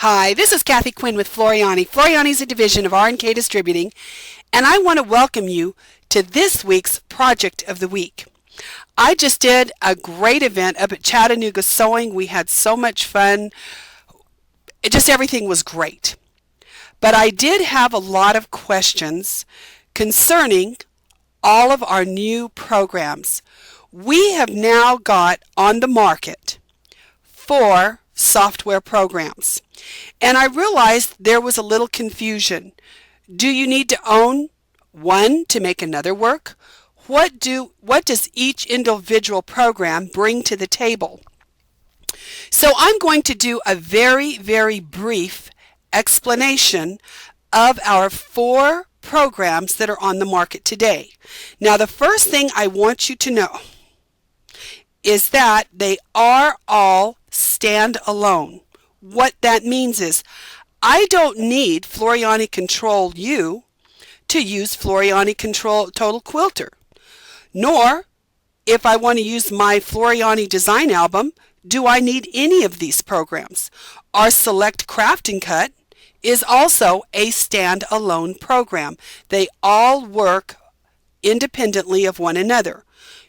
Hi, this is Kathi Quinn with Floriani. Floriani is a division of R&K Distributing, and I want to welcome you to this week's Project of the Week. I just did a great event up at Chattanooga Sewing. We had so much fun. Everything was great. But I did have a lot of questions concerning all of our new programs. We have now got on the market 4 software programs. And I realized there was a little confusion. Do you need to own one to make another work? What does each individual program bring to the table? So I'm going to do a very, very brief explanation of our 4 programs that are on the market today. Now, the first thing I want you to know is that they are all standalone. What that means is I don't need Floriani Control U to use Floriani Total Quilter, nor if I want to use my Floriani Design Album, do I need any of these programs. Our Select Craft and Cut is also a standalone program. They all work independently of one another.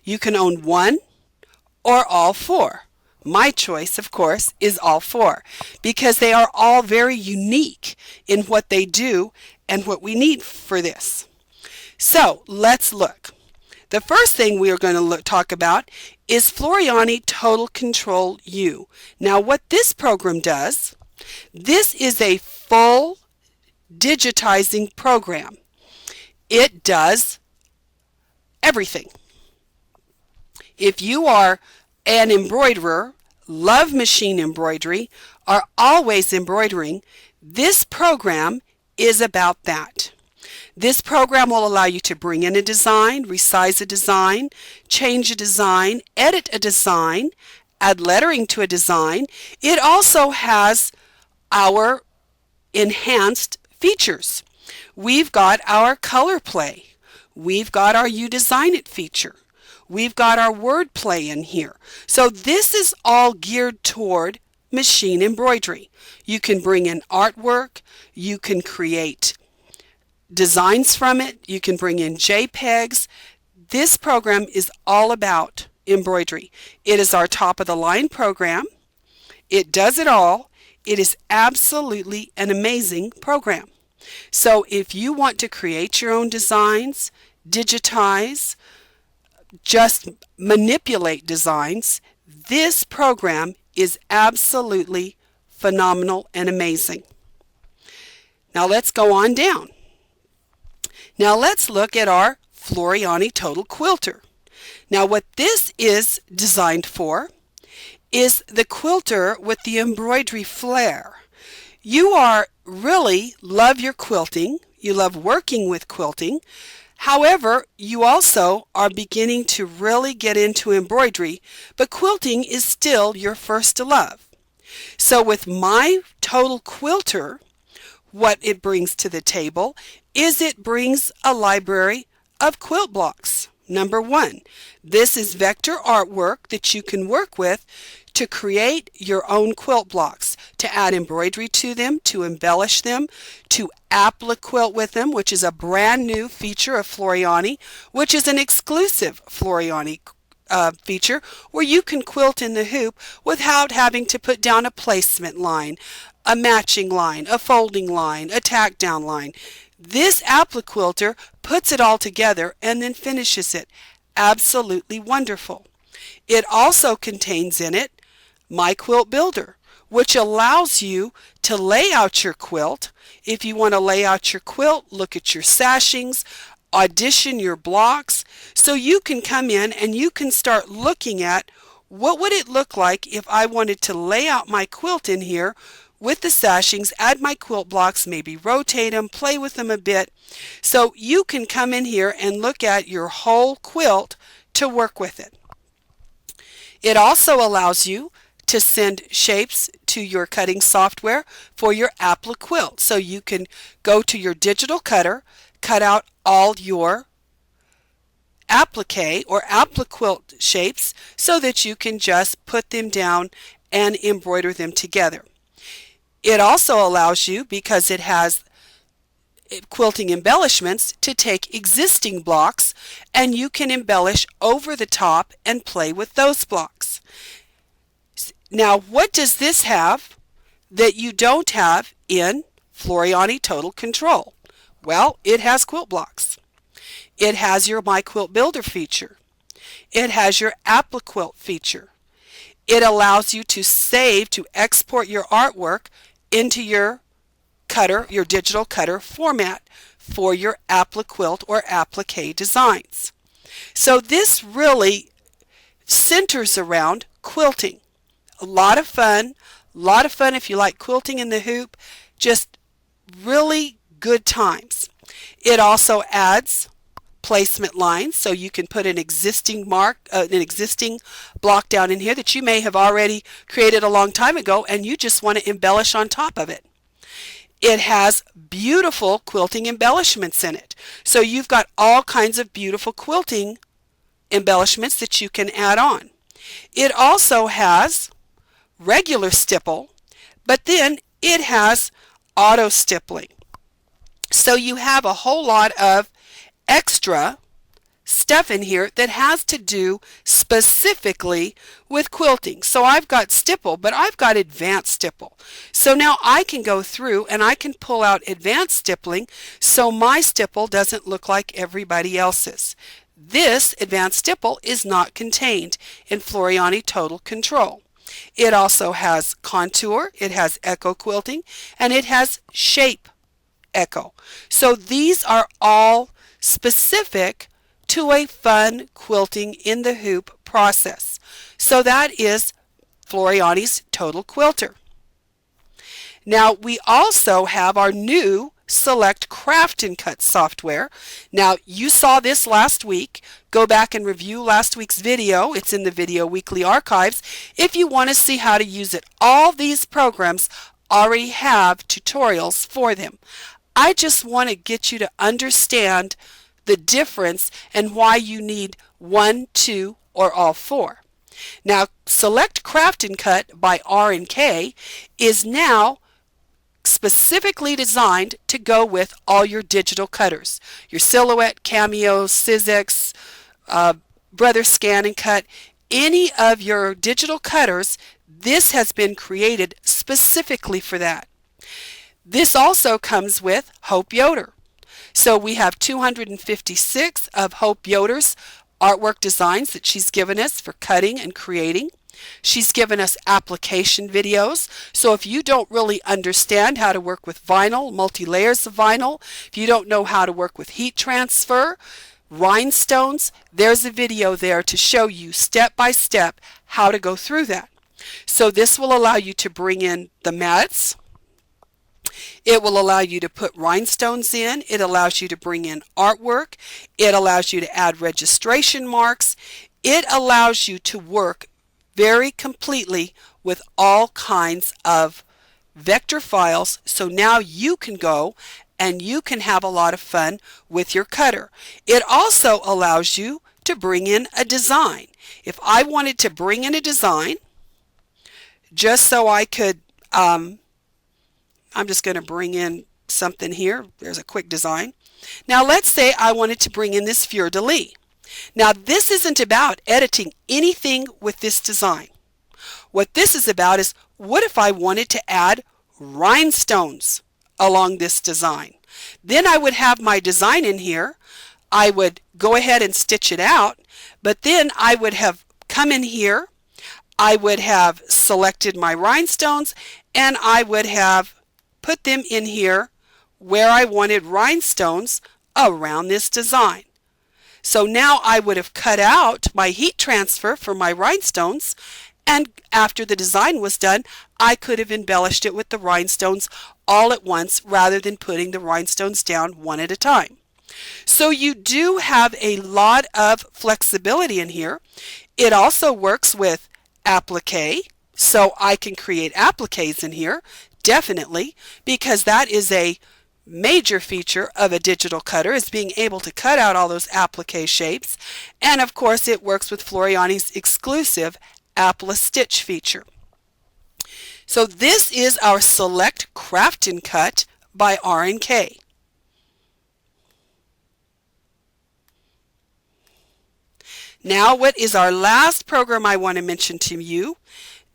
You can own one or all 4. My choice, of course, is all 4 because they are all very unique in what they do and what we need for this. So let's look. The first thing we are going to talk about is Floriani Total Control U. Now, what this program does, this is a full digitizing program. It does everything. If you are an embroiderer, love machine embroidery, are always embroidering, this program is about that. This program will allow you to bring in a design, resize a design, change a design, edit a design, add lettering to a design. It also has our enhanced features. We've got our color play. We've got our You Design It feature. We've got our wordplay in here. So this is all geared toward machine embroidery. You can bring in artwork. You can create designs from it. You can bring in JPEGs. This program is all about embroidery. It is our top of the line program. It does it all. It is absolutely an amazing program. So if you want to create your own designs, digitize, just manipulate designs, this program is absolutely phenomenal and amazing. Now let's go on down. Now let's look at our Floriani Total Quilter. Now what this is designed for is the quilter with the embroidery flair. You really love your quilting. You love working with quilting. However, you also are beginning to really get into embroidery, but quilting is still your first love. So with my Total Quilter, what it brings to the table is it brings a library of quilt blocks. Number 1, this is vector artwork that you can work with to create your own quilt blocks, to add embroidery to them, to embellish them, to Applique with them, which is a brand new feature of Floriani, which is an exclusive Floriani feature where you can quilt in the hoop without having to put down a placement line, a matching line, a folding line, a tack down line. This Applique quilter puts it all together and then finishes it. Absolutely wonderful. It also contains in it My Quilt Builder, which allows you to lay out your quilt. If you want to lay out your quilt, look at your sashings, audition your blocks, so you can come in and you can start looking at what would it look like if I wanted to lay out my quilt in here with the sashings, add my quilt blocks, maybe rotate them, play with them a bit. So you can come in here and look at your whole quilt to work with it. It also allows you to send shapes to your cutting software for your Applique quilt. So you can go to your digital cutter, cut out all your applique or Applique quilt shapes so that you can just put them down and embroider them together. It also allows you, because it has quilting embellishments, to take existing blocks and you can embellish over the top and play with those blocks. Now, what does this have that you don't have in Floriani Total Control? Well, it has quilt blocks. It has your My Quilt Builder feature. It has your Applique feature. It allows you to save, to export your artwork into your cutter, your digital cutter format for your Applique or Applique designs. So this really centers around quilting. A lot of fun if you like quilting in the hoop, just really good times. It also adds placement lines, so you can put an existing block down in here that you may have already created a long time ago and you just want to embellish on top of it. It has beautiful quilting embellishments in it, so you've got all kinds of beautiful quilting embellishments that you can add on. It also has regular stipple, but then it has auto stippling. So you have a whole lot of extra stuff in here that has to do specifically with quilting. So I've got stipple, but I've got advanced stipple. So now I can go through and I can pull out advanced stippling so my stipple doesn't look like everybody else's. This advanced stipple is not contained in Floriani Total Control. It also has contour, it has echo quilting, and it has shape echo. So these are all specific to a fun quilting in the hoop process. So that is Floriani's Total Quilter. Now we also have our new Select Craft and Cut software. Now you saw this last week. Go back and review last week's video. It's in the Video Weekly archives if you want to see how to use it. All these programs already have tutorials for them. I just want to get you to understand the difference and why you need one, two, or all four. Now, Select Craft and Cut by R&K is now specifically designed to go with all your digital cutters. Your Silhouette, Cameo, Sizzix, Brother Scan and Cut, any of your digital cutters, this has been created specifically for that. This also comes with Hope Yoder. So we have 256 of Hope Yoder's artwork designs that she's given us for cutting and creating. She's given us application videos. So if you don't really understand how to work with vinyl, multi-layers of vinyl, if you don't know how to work with heat transfer, rhinestones, there's a video there to show you step by step how to go through that. So this will allow you to bring in the mats. It will allow you to put rhinestones in. It allows you to bring in artwork. It allows you to add registration marks. It allows you to work very completely with all kinds of vector files. So now you can go and you can have a lot of fun with your cutter. It also allows you to bring in a design. If I wanted to bring in a design, just so I could, I'm just going to bring in something here. There's a quick design. Now let's say I wanted to bring in this fleur de lis. Now this isn't about editing anything with this design. What this is about is, what if I wanted to add rhinestones along this design? Then I would have my design in here. I would go ahead and stitch it out, but then I would have come in here. I would have selected my rhinestones and I would have put them in here where I wanted rhinestones around this design. So now I would have cut out my heat transfer for my rhinestones, and after the design was done, I could have embellished it with the rhinestones all at once rather than putting the rhinestones down one at a time. So you do have a lot of flexibility in here. It also works with applique, so I can create appliques in here, definitely, because that is a major feature of a digital cutter, is being able to cut out all those applique shapes. And of course it works with Floriani's exclusive Applique stitch feature. So this is our Select Craft and Cut by R&K. Now, what is our last program I want to mention to you?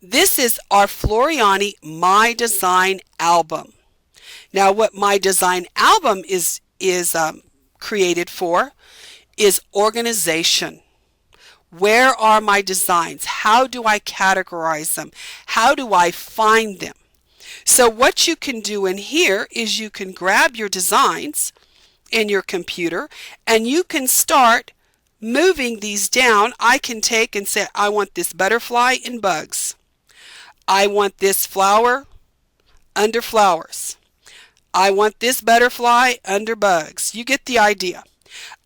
This is our Floriani My Design Album. Now, what My Design Album is created for is organization. Where are my designs? How do I categorize them? How do I find them? So what you can do in here is you can grab your designs in your computer and you can start moving these down. I can take and say, I want this butterfly in bugs. I want this flower under flowers. I want this butterfly under bugs. You get the idea.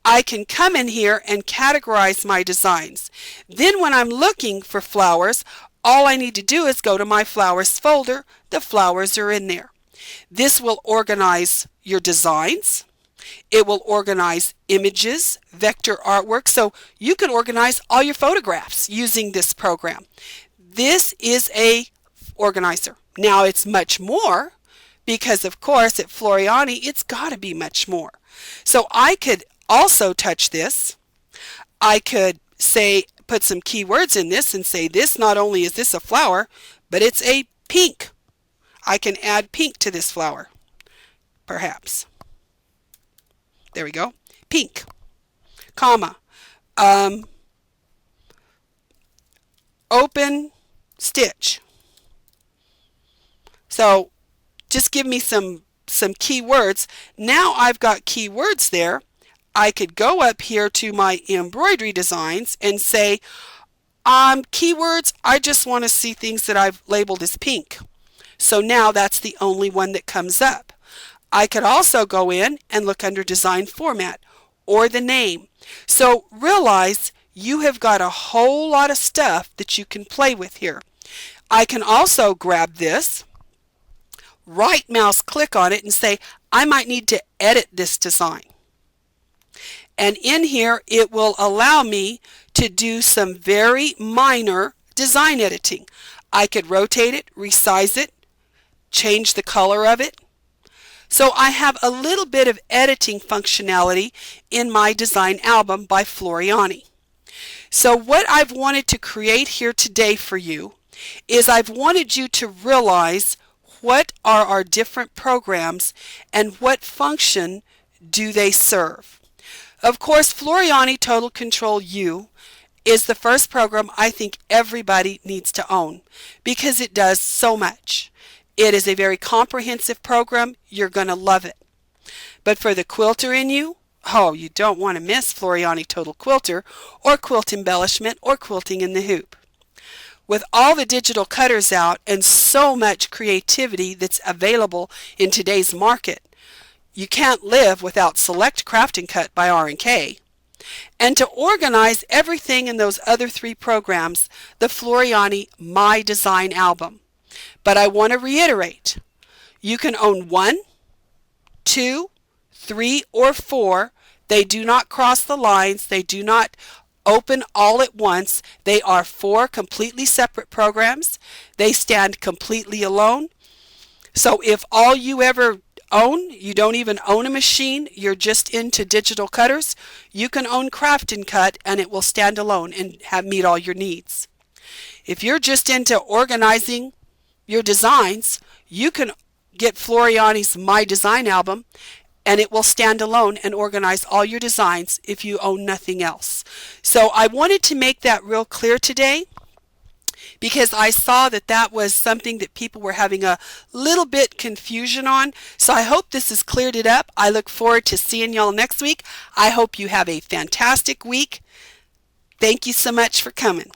I can come in here and categorize my designs. Then when I'm looking for flowers, all I need to do is go to my flowers folder. The flowers are in there. This will organize your designs. It will organize images, vector artwork, so you can organize all your photographs using this program. This is a organizer. Now it's much more because of course at Floriani it's got to be much more. So I could also touch this. I could say put some keywords in this and say this not only is this a flower, but it's a pink. I can add pink to this flower, perhaps. There we go. Pink, comma, open stitch. So just give me some keywords. Now I've got keywords there. I could go up here to my embroidery designs and say, keywords, I just want to see things that I've labeled as pink. So now that's the only one that comes up. I could also go in and look under design format or the name. So realize you have got a whole lot of stuff that you can play with here. I can also grab this, right mouse click on it and say, I might need to edit this design. And in here it will allow me to do some very minor design editing. I could rotate it, resize it, change the color of it. So I have a little bit of editing functionality in My Design Album by Floriani. So what I've wanted to create here today for you is I've wanted you to realize what are our different programs and what function do they serve. Of course, Floriani Total Control U is the first program I think everybody needs to own because it does so much. It is a very comprehensive program. You're going to love it. But for the quilter in you, oh, you don't want to miss Floriani Total Quilter or quilt embellishment or quilting in the hoop. With all the digital cutters out and so much creativity that's available in today's market, you can't live without Select Craft and Cut by R&K. And to organize everything in those other three programs, the Floriani My Design Album. But I want to reiterate, you can own 1, 2, 3, or 4. They do not cross the lines. They do not open all at once. They are 4 completely separate programs. They stand completely alone. So if all you ever own, you don't even own a machine, you're just into digital cutters, you can own Craft and Cut and it will stand alone and meet all your needs. If you're just into organizing your designs, you can get Floriani's My Design Album and it will stand alone and organize all your designs if you own nothing else. So I wanted to make that real clear today because I saw that that was something that people were having a little bit confusion on. So I hope this has cleared it up. I look forward to seeing y'all next week. I hope you have a fantastic week. Thank you so much for coming.